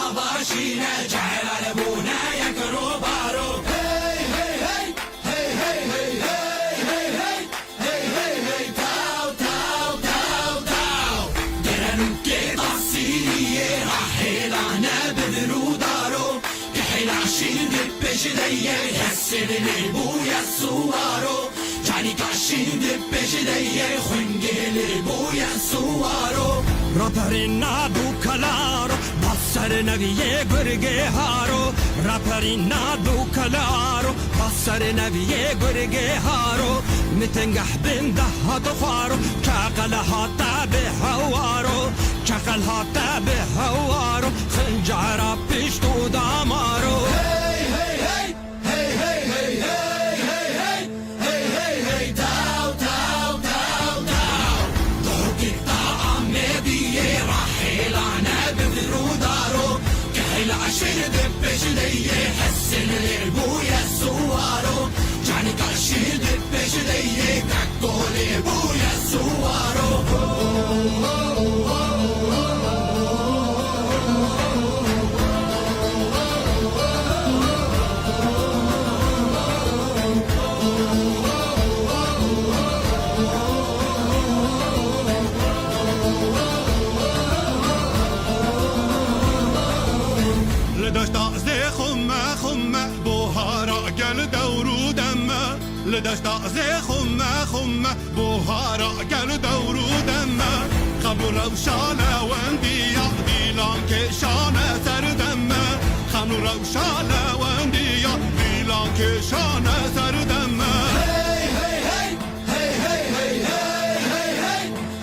آواشینه جهل بونه یک رو بارو هی هی هی هی هی هی هی هی هی هی تاو تاو تاو تاو گرنو که تاسیریه راحلانه بدرو دارو كحلاشين دبش ديه يسر لبويا السوارو جاني كاشين دبش ديه خنجل لبويا السوارو رابرنا دو كلارو بصر نبيه گرگه هارو رابرنا دو كلارو بصر نبيه گرگه هارو متنجح بنده هاتفارو كاقل هاتا بهوارو كاقل هاتا بهوارو خنجارا بشتو دامارو هي هي هي هي هي هي هي هي هي هي تاو تاو تاو تاو ضربك طعم بيه راحلانه بدرو دارو كحل عشر دبش ديه حسن لبويا السوارو جاني كاشي دبش ديه كاكو لبويا السوارو لدشتا زي خمه خمه بوهارا قل دورو دمه لدشتا زي خمه خمه بوهارا قل دورو دمه خمر وشاله وندي ديلان كشانه سر دمه خمر وشاله وندي ديلان كشانه سر دمه هي هي هي هي هي هي هي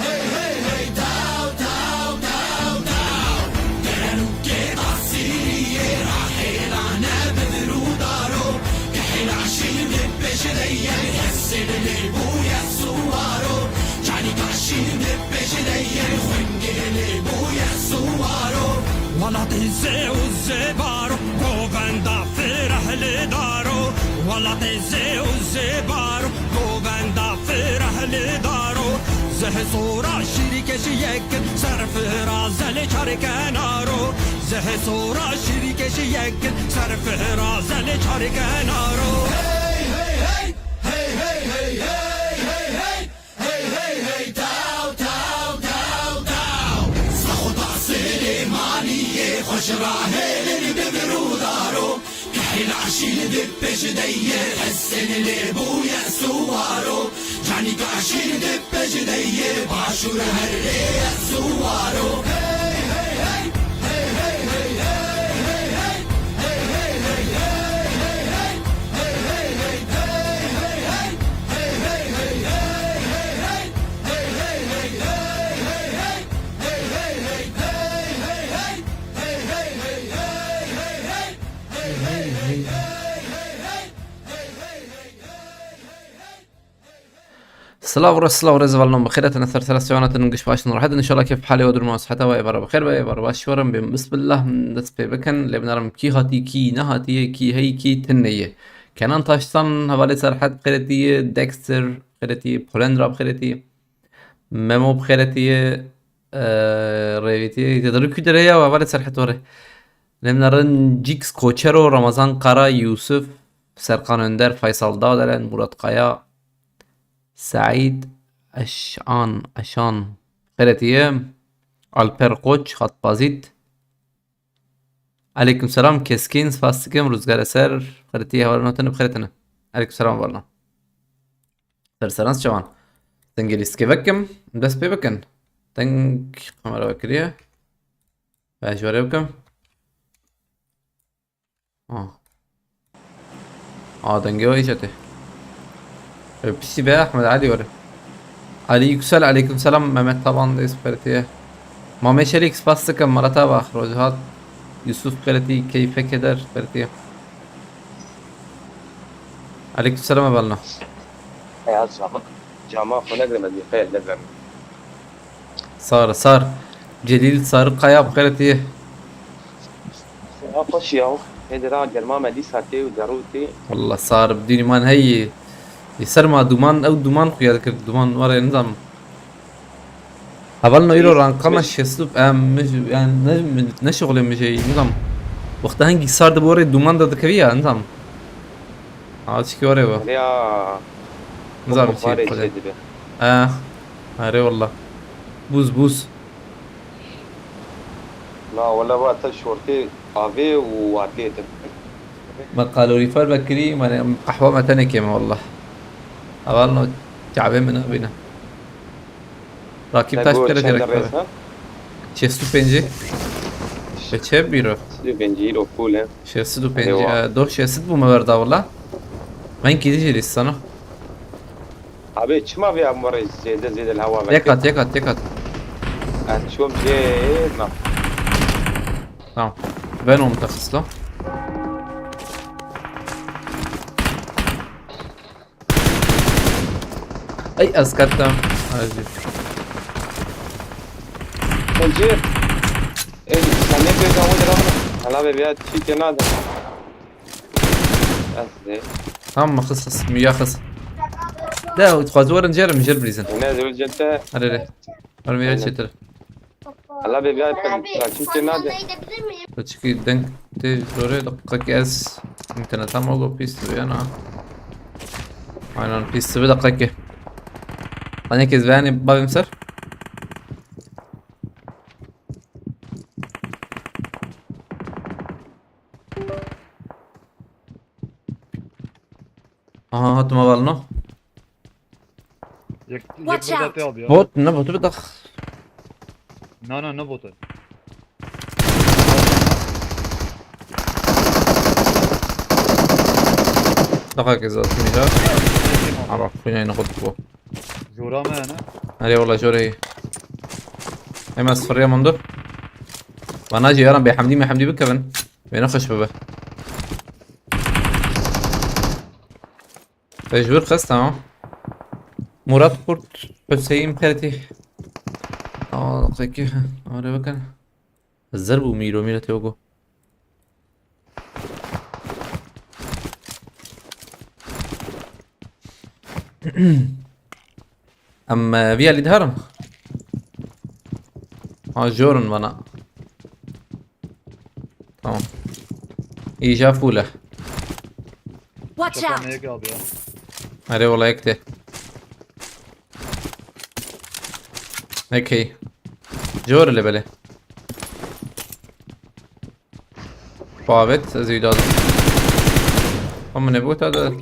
هي هي هي تاو تاو تاو تاو گرنو که تاسیریه راحلانه بدرو دارو كحلاشين دبش ديه يسر لبويا السوارو جاني كاشين دبش ديه خنجل لبويا السوارو ولا تنسي والزبارو گووندا فرح لدارو ولا تنسي والزبارو گووندا فرح لدارو زه صورا شريكش يكن صرف رازل چار کنارو زه صورا شريكش يكن صرف رازل چار کنارو هي هي هي هي هي هي هي هي هي هي تاو تاو تاو تاو سخطا سليمانية خوش راهل بدرو دارو كحلاشين دبش ديه حسن لبويا سوارو جاني كاشين دبش ديه باشور هرية سوارو هي هي هي هي هي هي هي هي هي هي هي هي هي الصلاة والسلام ورزق الله بخير. أثر 3 ساعات ننقش باش نروح إن شاء الله كيف حالي ودر ما صحته ويبرا بخير ويبرا باشورا بسم الله دست بكن اللي بنرم كي هاتي كي نهاتي كي هي كي تنية كانان تاشتان حوالي سرحد بخيرتي ديكستر بخيرتي بولندرا بخيرتي ميمو بخيرتي ريفيتي تدري كدريا وحوالي سرحد وري اللي بنرن جيكس كوتشرو رمضان قرا يوسف سرقان اندر فيصل دادلن مراد قيا سعيد أشان خيرتيه البر قوچ خط بازيت عليكم السلام كسكين فاستكم روزگار سر خيرتيه حوالا نوتن بخيرتنا عليكم السلام والله سرسرانس جوان تنجليس كيفكم بس بيبكن تنك خمرة وكريه باش وريبكم دنجو ايشته بسي بقى احمد عادي ولا عليكم السلام. عليكم السلام مهمت طبعا دي سبرتيه ما شريك سباس كم مرتبة اخراجات يوسف قرتي كيف كدر قرتي. عليكم السلام بالنا يا جماعة فنقرا مدي خير لقرا صار جليل صار قياب قرتي خوش ياو هيدا راجل ما مدي ساتي ودروتي والله صار بديني مان هي يسر ما دومان او دومان خويا ذكر دومان ورا نظام حاولنا يرو رانقمش يسلوب مش يعني ne شغل مجي نظام وقتها هنجي صار دبوري دومان ده كبيرة نظام عاد شكي وري بقى يا نظام بخاري شيء شدي به هاري والله بوز لا ولا وقت شورتي قهوة وعطيت ما قالوا لي فار بكري ما قحوة ما تاني كيما والله حاولنا تعبين من بينا راكب تاش كده direkt ها شي ستوبنجي بتشي بيرو بنجيرو كول ها شي ستوبنجي أيوة. دو شي ست بو مبردا والله ما يمكن يجي لسه انا أبي ما في مرة زيد الهواء يكت شو زيد ما tamam ben onu mutakhasisla اي اسكتم عجيب بنجير إيه سامي بيجا ودرا هلا بيبيات شيء كنادا أصلي tamam خصص مياه خص لا وتخازور نجرب نجرب ريزن نازل جنتا هري هري çetir هلا بيبيات شيء كنادا Açık denk de oraya dakika kes internetten mogo pisti yana aynen pisti bir dakika ki hani kez yani babim sar aha hatma balno یک Watch بوت out. آتی آبی ها. bot ne botu bir dakika نه بوته. dakika kez atmayacağız ama kunyayı ناخد bu جورا ما نه. علي والله جوري ايما صفرية منذ وانا اجي يارا بيحمدي ما يحمدي بكفن بينخش بابا تجبر خس تمام مراد كورت حسين كارتي دقيقة اوري بكن الزرب وميلو ميلو تيوغو اما فيها اللي دهرم جورن بنا tamam İyice fulle Watch شکر out! نه یک آبی ها. hadi والله يكتي اوكي جور اللي بله بابت زيد هذا هم نبوت هذا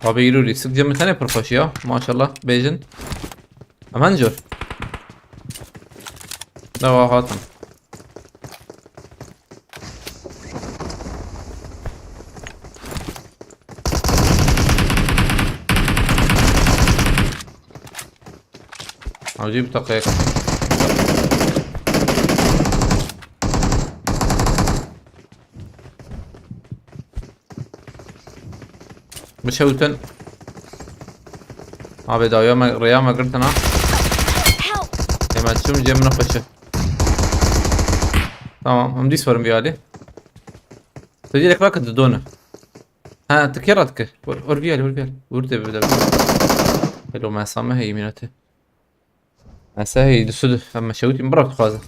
Abi yürü sık camı tane perkoş ya maşallah bejin aman jor da hatım عجيب دقيق بشوتن abi daha rüyama girdin ha Help! hemen tüm cemine koşu tamam هم دي صور بيالي تجي لك راكد دونه ها تكيرتك ور بيالي ورده ببدا حلو ما سامه هي يمينته هسه هي دسود اما شوتي مبرك خازه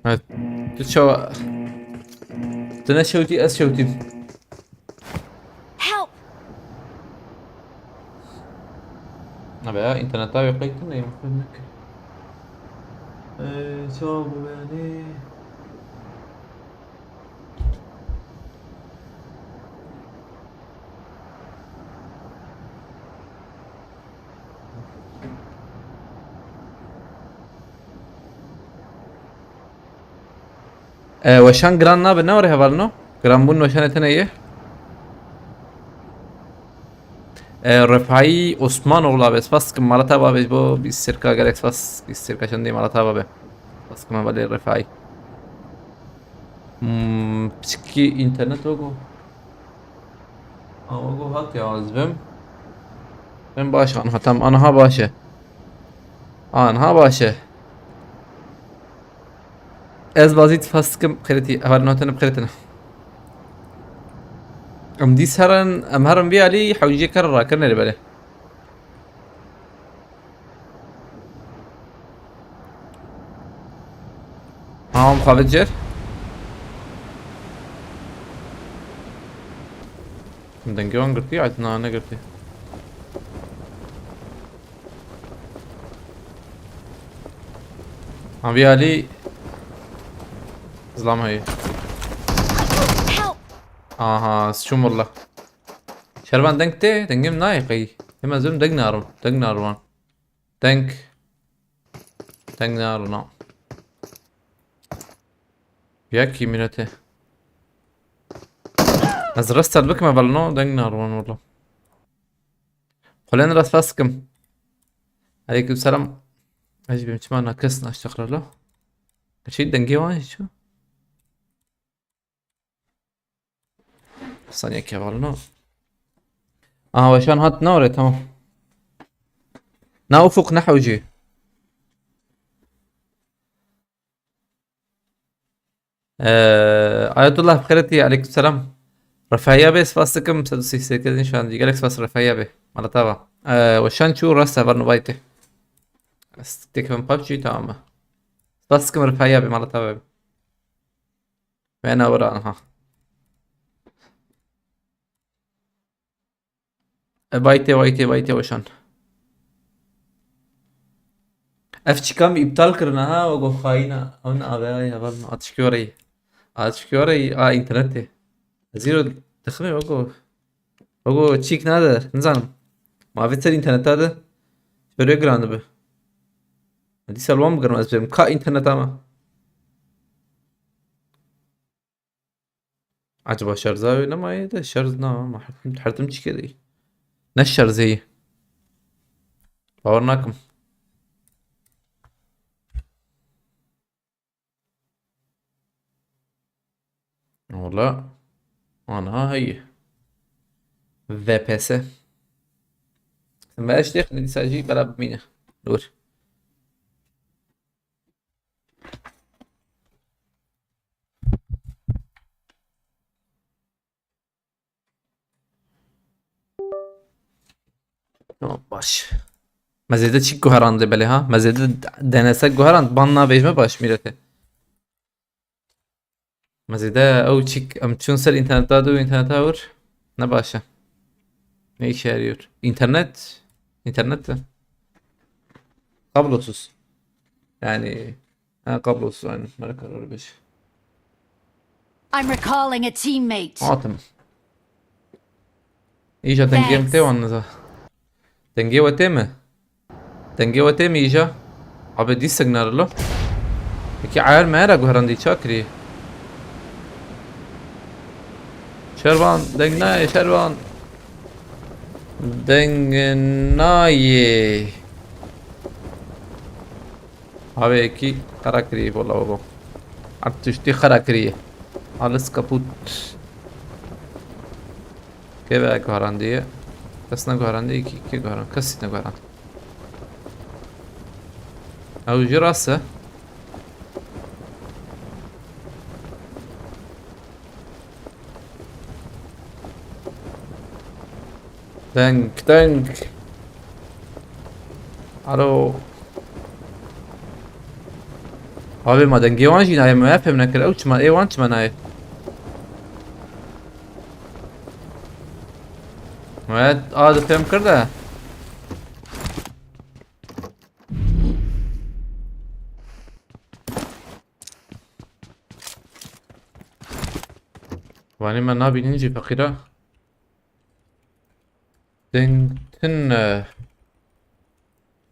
هات تشو تنشوتي اسشوتي Help! Abi ya internette yok ektim neyim fırnak. Çabuk beni. وشان جراننا بنوري هبالنو جران بون وشان تنيه رفعی عثمان اولا بس پس که مرتا بابه با 20 سرکا اگر پس 20 سرکا شنده مرتا بابه پس که من بله رفعی پسکی اینترنت اوگو اوگو هات یا عزبم من باشه آنها تم آنها باشه از بازیت فاستكم بخيرتي هر نوتن بخيرتنا ام دي سهرن ام هرم بي علي حوجي كرر كرنا اللي بالي ها مخابط جير دنجوان قلتي عدنا انا قلتي ام بي علي ظلام هي Help! اها شو والله شربان دنكتي دنجم نايقي هما زلم دنج نارم دنج ناروان دنك دنج نارنا ياكي مينته ازرست البك ما بلنو دنج ناروان والله خلينا راس فاسكم عليكم السلام اجي بمشمانا كسنا اشتغل له شي دنجي وان شو ثانية كيف بلنو وشان هات نوري تمام نا افق نحو جي آيات الله بخيرتي عليكم السلام رفاهية بس فاستكم سدسي سيكدين شان دي جالكس فاس رفاهية به مالا تابا وشان شو رسا برنو بايته استكفن بابجي تمام فاستكم رفاهية به مالا تابا وين وراءها بايته وشان افچikam iptal करना है वो खाइना उन आवे या बल اتشكوري انترنتي زيرو دخمي وگو چیک نده نزنم ما في اینترنت هذا برای گرانده به دي سلوام بگرم از بریم کا اینترنت اما عجبا شرزاوي نما ايه شرز ما حرتم چی كده نشر زي باورناكم والله انا هي VPS ما ايش دخل دي ساجي بلعب مينه دور باش مزيده چی گوهرانده بله ها مزيده دنسه گوهراند باننا بيجمه باش میرته مزيده او چیک ام چون سر اینترنت دادو اینترنت اور نباشه ne işe yarıyor internet de kablosuz yani kablosuz aynen bana karar beş I'm recalling a teammate. tamam iyice dengem te anlaza denge وتم iyice abi di signallo peki ayar mera guharandi çakri şervan dengna şervan دنگنای هاوی کی خراکری bola بابا ارتشتی خراکریه alles kaputt که به گارندیه کس نگارنده کی گارند کسی نگارند او جراسه دنك الو abi ma dengi wan jina ma yafhem nakir او chma e wan chma nae ma ad fhem karda wani ma nabi ninji fakira Dingtin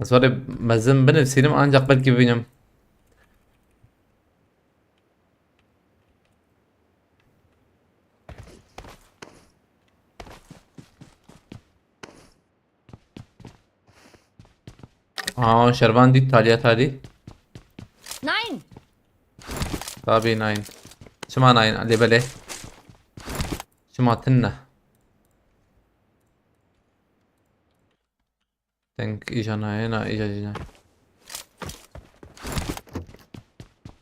sonra mazım benefsiydim ancak belki benim şervan di taliyat hadi Nine! tabi nine şuma nine ali bele şuma tinna Denk ijana hena ijajina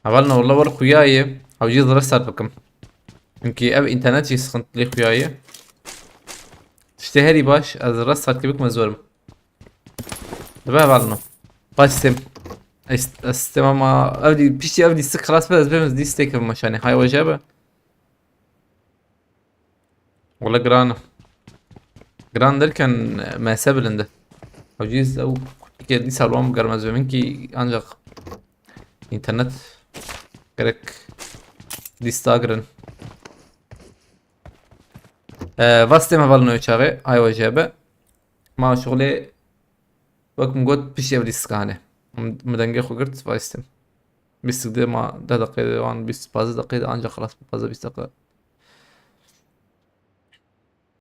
عملنا والله ور خوياي او جيز رسال بكم يمكن اب انترنت يسخنت لي خوياي تشتهري باش از رسال كبك مزورم دبا بالنا باش سم استمع ما ابدي بيشتي ابدي سك خلاص بس بيمز دي ستيك مشاني هاي وجابه والله جران در كان ما سبلنده او جيز او كده دي سالوام قرمز منكي انجق internet gerek distagren واستم هفالنو يشاغي اي وجابه ما شغلي وكم قد بيشي ابدي سكانه مدنگه خو قرت واستم بس ما ده دقيقة وان بس باز دقيقة انجا خلاص باز 20 دقيقة